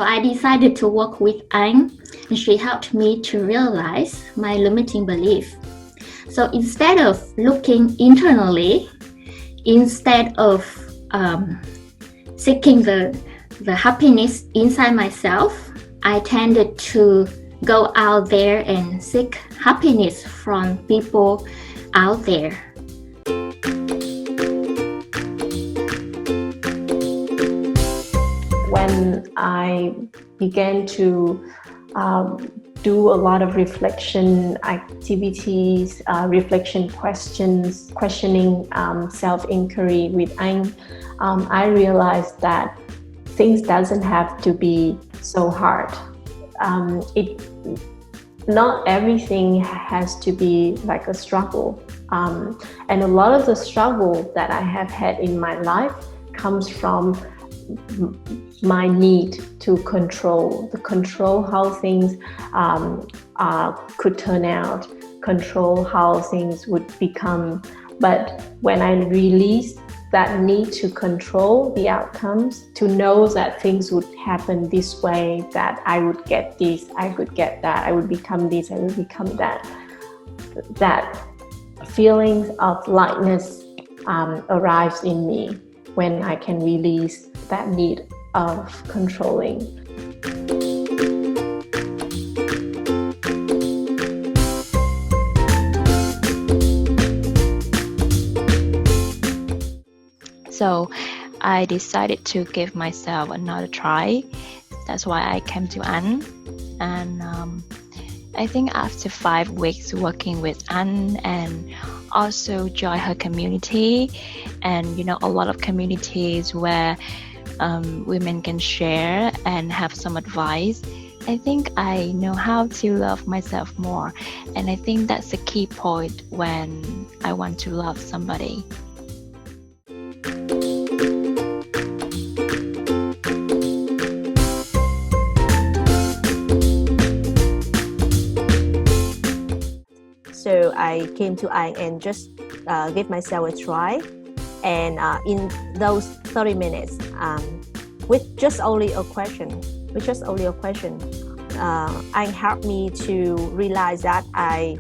So I decided to work with Anh, and she helped me to realize my limiting belief. So instead of looking internally, instead of seeking the happiness inside myself, I tended to go out there and seek happiness from people out there. When I began to do a lot of reflection activities, reflection questions, questioning, self-inquiry with Anh, I realized that things doesn't have to be so hard. Not everything has to be like a struggle. And a lot of the struggle that I have had in my life comes from my need to control how things could turn out, control how things would become. But when I released that need to control the outcomes, to know that things would happen this way, that I would get this, I would get that, I would become this, I would become that, that feeling of lightness arrives in me when I can release that need of controlling. So I decided to give myself another try. That's why I came to Anh. And I think after 5 weeks working with Anh and also join her community, and a lot of communities where women can share and have some advice, I think I know how to love myself more. And I think that's the key point when I want to love somebody. So I came to Anh and just give myself a try. And in those 30 minutes, with just only a question, Anh helped me to realize that I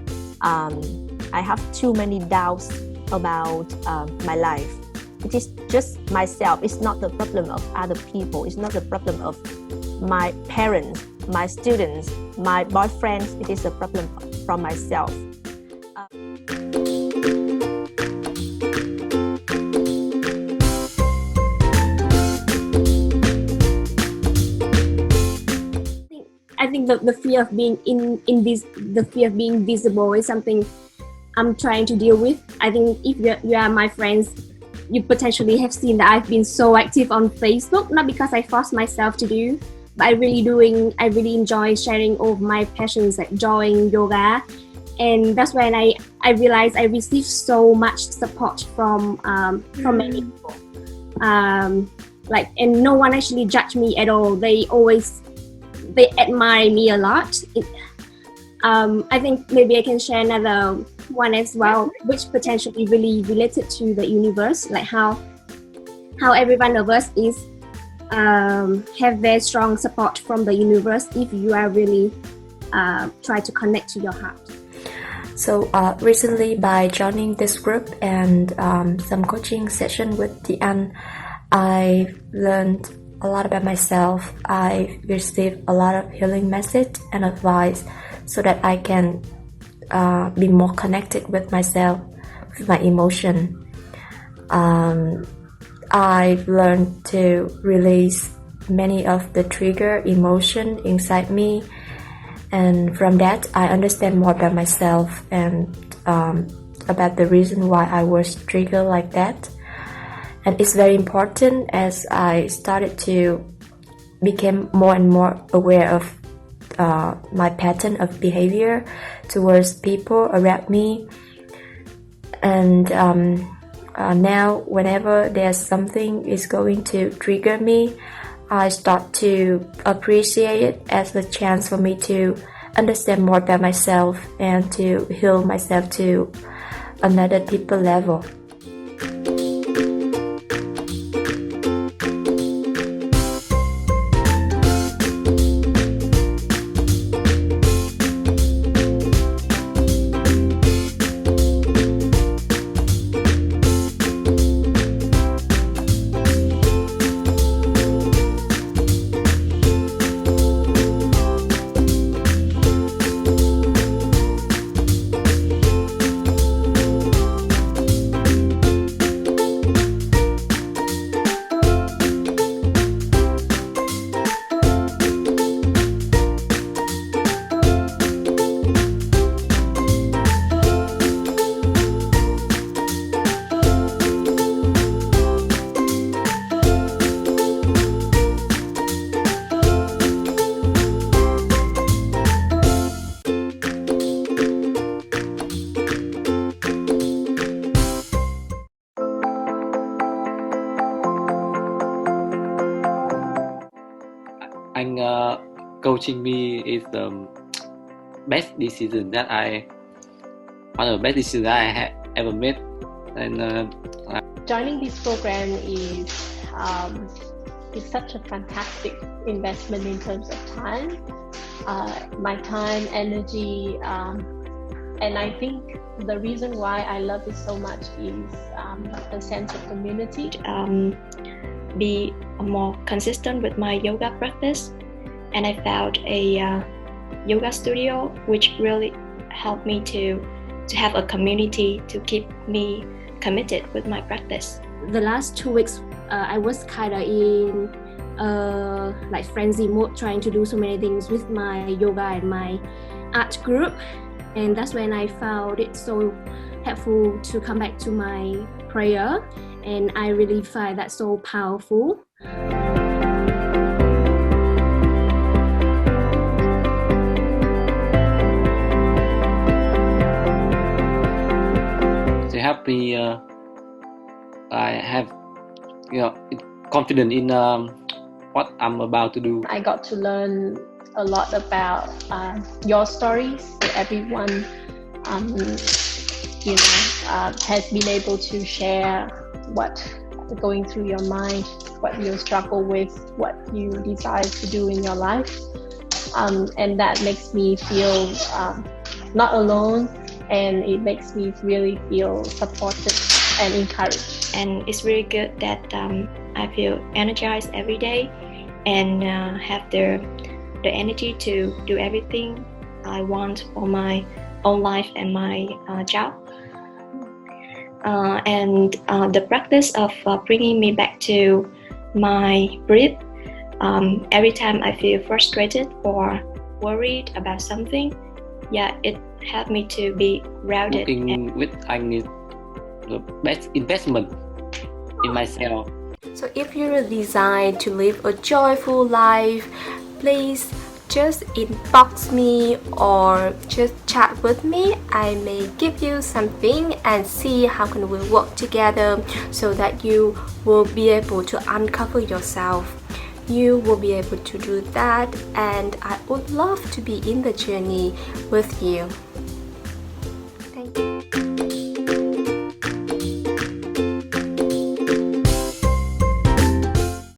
have too many doubts about my life. It is just myself. It's not the problem of other people. It's not the problem of my parents, my students, my boyfriends. It is a problem from myself. I think the fear of being the fear of being visible is something I'm trying to deal with. I think if you are my friends, you potentially have seen that I've been so active on Facebook, not because I forced myself to do, but I really enjoy sharing all of my passions like drawing, yoga, and that's when I realized I received so much support from many people. And no one actually judged me at all. They admire me a lot. I think maybe I can share another one as well, which potentially really related to the universe, like how every one of us is have very strong support from the universe if you are really try to connect to your heart. So recently, by joining this group and some coaching session with Anh, I learned a lot about myself. I received a lot of healing message and advice so that I can be more connected with myself, with my emotion. I've learned to release many of the trigger emotion inside me, and from that I understand more about myself and about the reason why I was triggered like that. And it's very important as I started to become more and more aware of my pattern of behavior towards people around me. And now whenever there's something is going to trigger me, I start to appreciate it as a chance for me to understand more about myself and to heal myself to another deeper level. Anh coaching me is the best decision that I have ever made. And joining this program is such a fantastic investment in terms of time, my time, energy, and I think the reason why I love it so much is the sense of community. Be more consistent with my yoga practice, and I found a yoga studio which really helped me to have a community to keep me committed with my practice. The last 2 weeks, I was kind of in like frenzy mode, trying to do so many things with my yoga and my art group, and that's when I found it so helpful to come back to my prayer, and I really find that so powerful. They help me. I have, confidence in what I'm about to do. I got to learn a lot about your stories. Everyone, has been able to share what going through your mind, what you struggle with, what you desire to do in your life, and that makes me feel not alone, and it makes me really feel supported and encouraged. And it's really good that I feel energized every day and have the energy to do everything I want for my own life and my job. And the practice of bringing me back to my breath. Every time I feel frustrated or worried about something, it helped me to be grounded. Working with Anh is the best investment in myself. So if you desire to live a joyful life, please just inbox me or just chat with me. I may give you something and see how can we work together so that you will be able to uncover yourself. You will be able to do that, and I would love to be in the journey with you. Thank you.